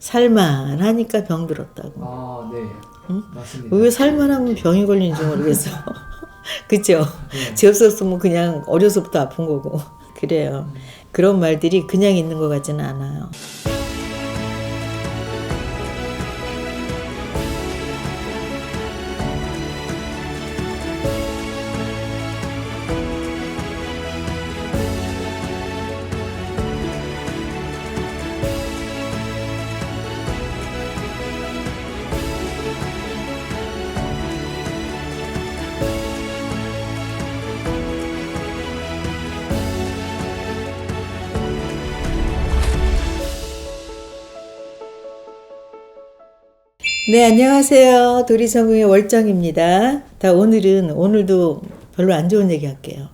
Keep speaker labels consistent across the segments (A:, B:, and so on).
A: 살만하니까 병들었다고.
B: 아, 네.
A: 응?
B: 맞습니다.
A: 왜 살만하면 병이 걸리는지 모르겠어. 그죠?
B: 네.
A: 죄 없었으면 그냥 어려서부터 아픈 거고. 그래요. 그런 말들이 그냥 있는 것 같지는 않아요. 네, 안녕하세요. 도리성우의 월정입니다. 오늘도 별로 안 좋은 얘기 할게요.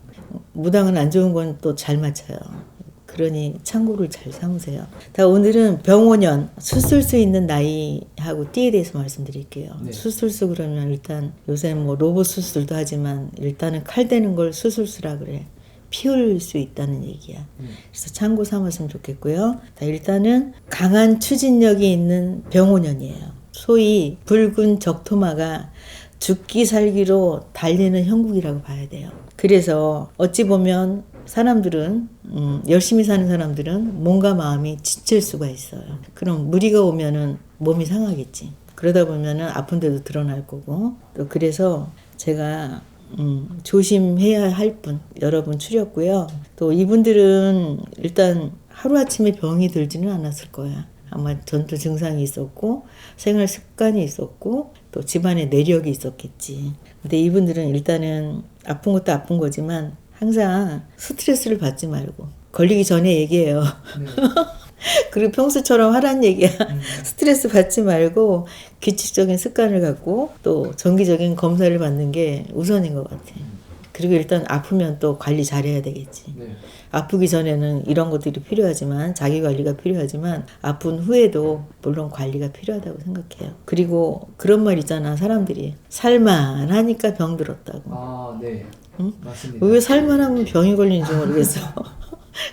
A: 무당은 안 좋은 건 또 잘 맞춰요. 그러니 참고를 잘 삼으세요. 오늘은 병원연, 수술수 있는 나이하고 띠에 대해서 말씀드릴게요.
B: 네.
A: 수술수 그러면 일단 요새 뭐 로봇 수술도 하지만 일단은 칼 대는 걸 수술수라 그래. 피 흘릴 수 있다는 얘기야. 그래서 참고 삼았으면 좋겠고요. 일단은 강한 추진력이 있는 병원연이에요. 소위 붉은 적토마가 죽기 살기로 달리는 형국이라고 봐야 돼요. 그래서 어찌 보면 사람들은 열심히 사는 사람들은 몸과 마음이 지칠 수가 있어요. 그럼 무리가 오면은 몸이 상하겠지. 그러다 보면은 아픈 데도 드러날 거고. 또 그래서 제가 조심해야 할 분 여러분 추렸고요. 또 이분들은 일단 하루아침에 병이 들지는 않았을 거야. 아마 전투 증상이 있었고 생활 습관이 있었고 또 집안에 내력이 있었겠지. 근데 이분들은 일단은 아픈 것도 아픈 거지만 항상 스트레스를 받지 말고 걸리기 전에 얘기해요.
B: 네.
A: 그리고 평소처럼 하란 얘기야. 스트레스 받지 말고 규칙적인 습관을 갖고 또 정기적인 검사를 받는 게 우선인 것 같아. 그리고 일단 아프면 또 관리 잘해야 되겠지.
B: 네.
A: 아프기 전에는 이런 것들이 필요하지만 자기 관리가 필요하지만 아픈 후에도 물론 관리가 필요하다고 생각해요. 그리고 그런 말 있잖아. 사람들이 살만하니까 병들었다고.
B: 아, 네.
A: 응?
B: 맞습니다.
A: 왜 살만하면 병이 걸리는지 모르겠어.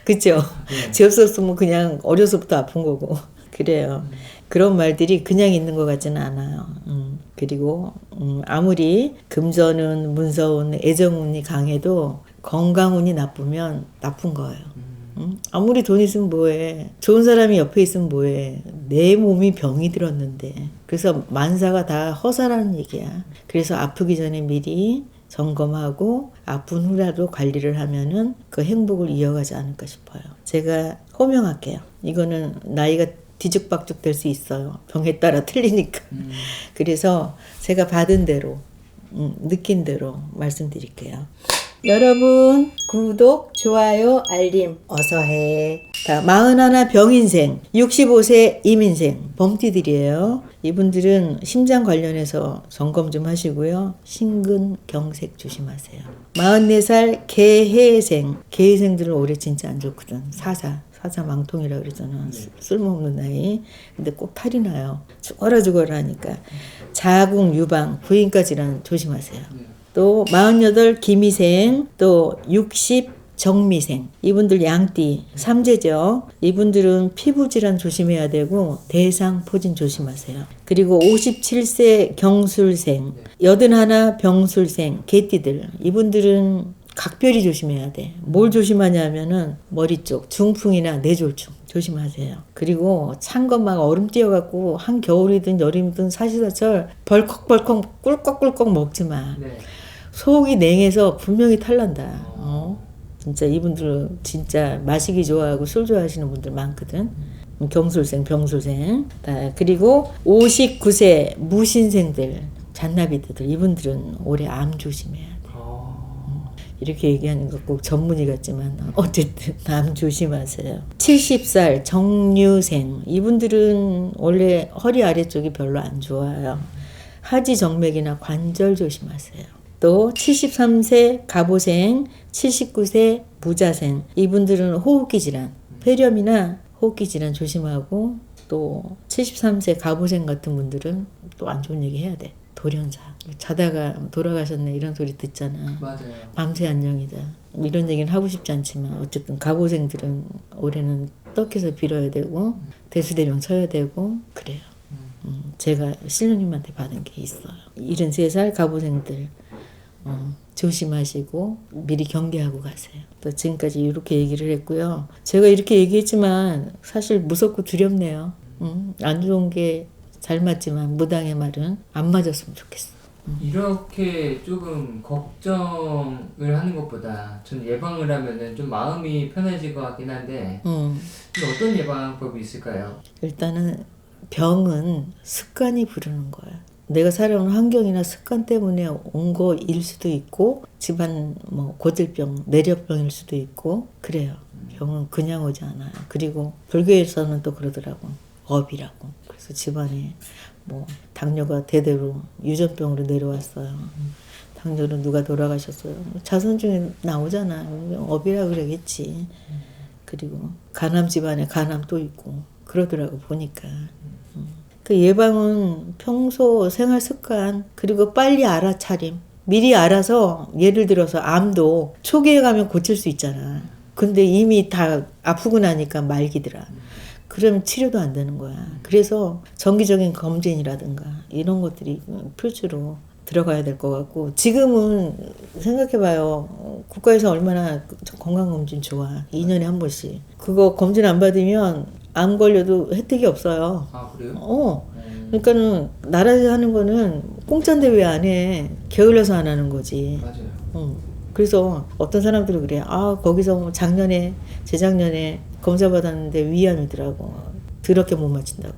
A: 그죠?
B: 네.
A: 죄 없었으면 그냥 어려서부터 아픈 거고. 그래요. 그런 말들이 그냥 있는 것 같지는 않아요. 그리고 아무리 금전운, 문서운, 애정운이 강해도 건강운이 나쁘면 나쁜 거예요. 아무리 돈 있으면 뭐해. 좋은 사람이 옆에 있으면 뭐해. 내 몸이 병이 들었는데. 그래서 만사가 다 허사라는 얘기야. 그래서 아프기 전에 미리 점검하고 아픈 후라도 관리를 하면은 그 행복을 이어가지 않을까 싶어요. 제가 호명할게요. 이거는 나이가 뒤죽박죽 될 수 있어요. 병에 따라 틀리니까. 그래서 제가 받은 대로 느낀 대로 말씀드릴게요. 여러분 구독, 좋아요, 알림 어서해. 41 병인생, 65세 임인생 범띠들이에요. 이분들은 심장 관련해서 점검 좀 하시고요. 신근경색 조심하세요. 44살 개해생, 개해생들은 올해 진짜 안 좋거든. 사자 망통이라고 그러잖아. 쓸모없는 나이. 근데 꼭 탈이 나요. 죽어라 하니까. 자궁, 유방, 부인과 질환 조심하세요. 또 48 기미생, 또 60 정미생. 이분들 양띠, 삼재죠. 이분들은 피부 질환 조심해야 되고 대상포진 조심하세요. 그리고 57세 경술생, 81 병술생, 개띠들. 이분들은 각별히 조심해야 돼. 뭘 조심하냐면은 머리 쪽, 중풍이나 뇌졸중 조심하세요. 그리고 찬 거 막 얼음 띄어갖고 한겨울이든 여름이든 사시사철 벌컥벌컥 꿀꺽꿀꺽 먹지 마.
B: 네.
A: 속이 냉해서 분명히 탈난다. 진짜 이분들은 진짜 마시기 좋아하고 술 좋아하시는 분들 많거든. 경술생, 병술생. 그리고 59세 무신생들, 잔나비들 이분들은 올해 암 조심해야 돼. 이렇게 얘기하는 거 꼭 전문의 같지만 어쨌든 암 조심하세요. 70살 정유생 이분들은 원래 허리 아래쪽이 별로 안 좋아요. 하지 정맥이나 관절 조심하세요. 또 73세 갑오생, 79세 무자생 이분들은 호흡기 질환, 폐렴이나 호흡기 질환 조심하고 또 73세 갑오생 같은 분들은 또 안 좋은 얘기 해야 돼. 돌연사. 자다가 돌아가셨네 이런 소리 듣잖아.
B: 맞아요.
A: 밤새 안녕이다. 이런 얘기는 하고 싶지 않지만 어쨌든 갑오생들은 올해는 떡해서 빌어야 되고 대수대명 쳐야 되고 그래요. 제가 신부님한테 받은 게 있어요. 73살 가부생들 조심하시고 미리 경계하고 가세요. 또 지금까지 이렇게 얘기를 했고요. 제가 이렇게 얘기했지만 사실 무섭고 두렵네요. 안 좋은 게 잘 맞지만 무당의 말은 안 맞았으면 좋겠어.
B: 이렇게 조금 걱정을 하는 것보다 전 예방을 하면은 좀 마음이 편해질 것 같긴 한데 근데 어떤 예방법이 있을까요?
A: 일단은 병은 습관이 부르는 거야. 내가 살아온 환경이나 습관 때문에 온 거일 수도 있고 집안 뭐 고질병, 내력병일 수도 있고 그래요. 병은 그냥 오지 않아요. 그리고 불교에서는 또 그러더라고. 업이라고. 그래서 집안에 뭐 당뇨가 대대로 유전병으로 내려왔어요. 당뇨로 누가 돌아가셨어요. 자손 중에 나오잖아. 업이라 그러겠지. 그리고 간암 집안에 간암 또 있고 그러더라고 보니까. 그 예방은 평소 생활 습관 그리고 빨리 알아차림. 미리 알아서 예를 들어서 암도 초기에 가면 고칠 수 있잖아. 근데 이미 다 아프고 나니까 말기더라. 그러면 치료도 안 되는 거야. 그래서 정기적인 검진이라든가 이런 것들이 필수로 들어가야 될 것 같고 지금은 생각해봐요. 국가에서 얼마나 건강검진 좋아. 2년에 한 번씩. 그거 검진 안 받으면 암 걸려도 혜택이 없어요.
B: 아 그래요?
A: 그러니까는 나라에서 하는 거는 공짜인데 왜 안 해? 게을러서 안 하는 거지.
B: 맞아요.
A: 그래서 어떤 사람들은 그래. 아 거기서 뭐 작년에 재작년에 검사 받았는데 위암이더라고. 더럽게 못 맞춘다고.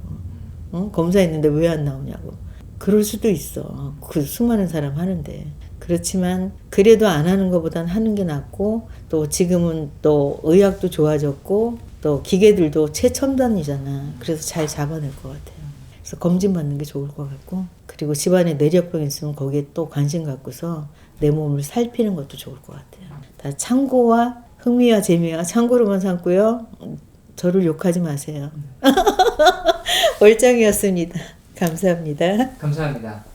A: 검사했는데 왜 안 나오냐고. 그럴 수도 있어. 그 수많은 사람 하는데. 그렇지만 그래도 안 하는 것보단 하는 게 낫고 또 지금은 또 의학도 좋아졌고 또 기계들도 최첨단이잖아. 그래서 잘 잡아낼 것 같아요. 그래서 검진 받는 게 좋을 것 같고 그리고 집안에 내력병 있으면 거기에 또 관심 갖고서 내 몸을 살피는 것도 좋을 것 같아요. 다 참고와 흥미와 재미와 참고로만 삼고요. 저를 욕하지 마세요. 월장이었습니다. 감사합니다.
B: 감사합니다.